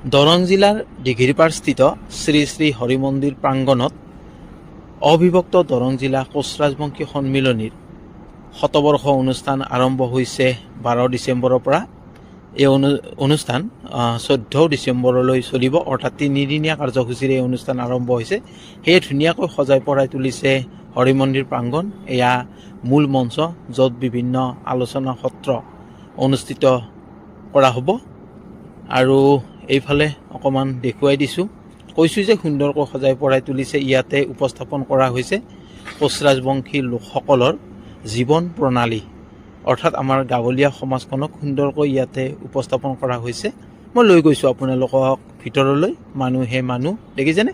দৰং জিলাৰ দিঘিৰপাৰস্থিত শ্ৰী শ্ৰী হৰি মন্দিৰ প্ৰাংগণত অবিভক্ত দৰং জিলা কোচ ৰাজবংশী সন্মিলনীৰ শতবৰ্ষ অনুষ্ঠান আৰম্ভ হৈছে 12 ডিচেম্বৰৰ পৰা। এই অনুষ্ঠান 14 ডিচেম্বৰলৈ চলিব, অৰ্থাৎ 3 দিনীয়া কাৰ্যসূচীৰে এই অনুষ্ঠান আৰম্ভ হৈছে। সেয়ে ধুনীয়াকৈ সজাই পৰাই তুলিছে হৰি মন্দিৰ প্ৰাংগণ। এয়া মূল মঞ্চ, য'ত বিভিন্ন আলোচনা সত্ৰ অনুষ্ঠিত কৰা হ'ব। আৰু এইফালে অকণমান দেখুৱাই দিছোঁ, কৈছোঁ যে সুন্দৰকৈ সজাই পৰাই তুলিছে। ইয়াতে উপস্থাপন কৰা হৈছে কোচ ৰাজবংশী লোকসকলৰ জীৱন প্ৰণালী, অৰ্থাৎ আমাৰ গাঁৱলীয়া সমাজখনক সুন্দৰকৈ ইয়াতে উপস্থাপন কৰা হৈছে। মই লৈ গৈছোঁ আপোনালোকক ভিতৰলৈ। মানুহ দেখিছেনে,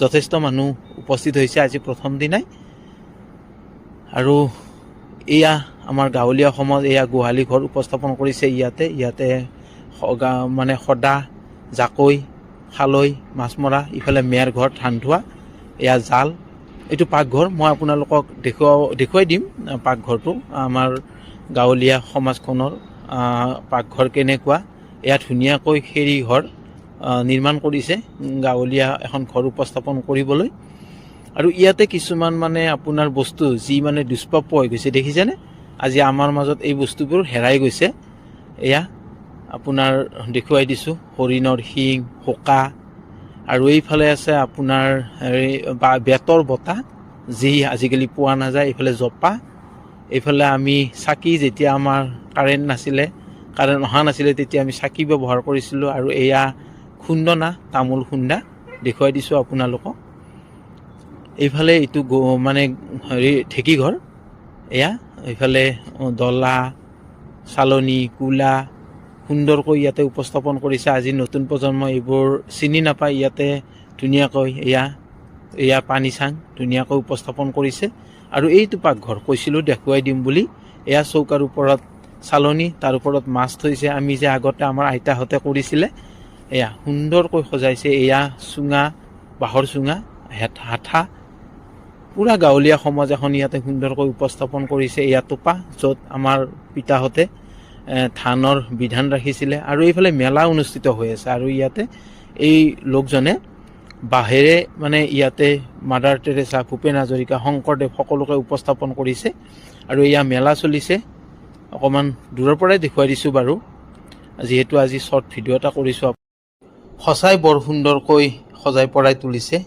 যথেষ্ট মানুহ উপস্থিত হৈছে আজি প্ৰথম দিনাই। আৰু এয়া আমাৰ গাঁৱলীয়া সমাজ, এয়া গোহালি ঘৰ উপস্থাপন কৰিছে ইয়াতে মানে সদা, জাকৈ, খালৈ, মাছ মৰা, ইফালে মেৰ ঘৰ, ধান ধোৱা, এয়া জাল, এইটো পাকঘৰ। মই আপোনালোকক দেখুৱাই দিম পাকঘৰটো, আমাৰ গাঁৱলীয়া সমাজখনৰ পাকঘৰ কেনেকুৱা। এয়া ধুনীয়াকৈ খেৰী ঘৰ নিৰ্মাণ কৰিছে গাঁৱলীয়া এখন ঘৰ উপস্থাপন কৰিবলৈ। আৰু ইয়াতে কিছুমান মানে আপোনাৰ বস্তু যি মানে দুষ্প্ৰাপ্য হৈ গৈছে, দেখিছেনে? আজি আমাৰ মাজত এই বস্তুবোৰ হেৰাই গৈছে। এয়া আপোনাৰ দেখুৱাই দিছোঁ, হৰিণৰ শিং, হোকা, আৰু এইফালে আছে আপোনাৰ বেতৰ বঁটা, যি আজিকালি পোৱা নাযায়। এইফালে জপা, এইফালে আমি চাকি, যেতিয়া আমাৰ কাৰেণ্ট অহা নাছিলে তেতিয়া আমি চাকি ব্যৱহাৰ কৰিছিলোঁ। আৰু এয়া খুন্দনা, তামোল খুন্দা, দেখুৱাই দিছোঁ আপোনালোকক। এইফালে এইটো মানে ঢেঁকীঘৰ। এয়া এইফালে ডলা, চালনী, কুলা সুন্দৰকৈ ইয়াতে উপস্থাপন কৰিছে। আজি নতুন প্ৰজন্ম এইবোৰ চিনি নাপায়। ইয়াতে ধুনীয়াকৈ এয়া পানী চাং ধুনীয়াকৈ উপস্থাপন কৰিছে। আৰু এইটো পাকঘৰ কৈছিলোঁ দেখুৱাই দিম বুলি। এয়া চৌকাৰ ওপৰত চালনী, তাৰ ওপৰত মাছ থৈছে, আমি যে আগতে আমাৰ আইতাহঁতে কৰিছিলে। এয়া সুন্দৰকৈ সজাইছে। এয়া চুঙা, বাঁহৰ চুঙা, হাঠা, পূৰা গাঁৱলীয়া সমাজ এখন ইয়াতে সুন্দৰকৈ উপস্থাপন কৰিছে। এয়া টোপা, য'ত আমাৰ পিতাহঁতে ধানৰ বিধান ৰাখিছিলে। আৰু এইফালে মেলা অনুষ্ঠিত হৈ আছে। আৰু ইয়াতে এই লোকজনে বাঁহেৰে মানে ইয়াতে মাদাৰ টেৰেছা, ভূপেন হাজৰিকা, শংকৰদেৱ সকলোকে উপস্থাপন কৰিছে। আৰু এয়া মেলা চলিছে। অকণমান দূৰৰ পৰাই দেখুৱাই দিছোঁ বাৰু, যিহেতু আজি শ্বৰ্ট ভিডিঅ' এটা কৰিছোঁ। সঁচাই বৰ সুন্দৰকৈ সজাই পৰাই তুলিছে।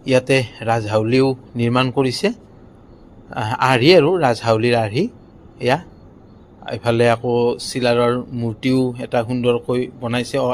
ইয়াতে ৰাজহাউলিও নিৰ্মাণ কৰিছে, আৰ্হি আৰু ৰাজহাউলিৰ আৰ্হি। এয়া এইফালে আকৌ চিলাৰৰ মূৰ্তিও এটা সুন্দৰকৈ বনাইছে।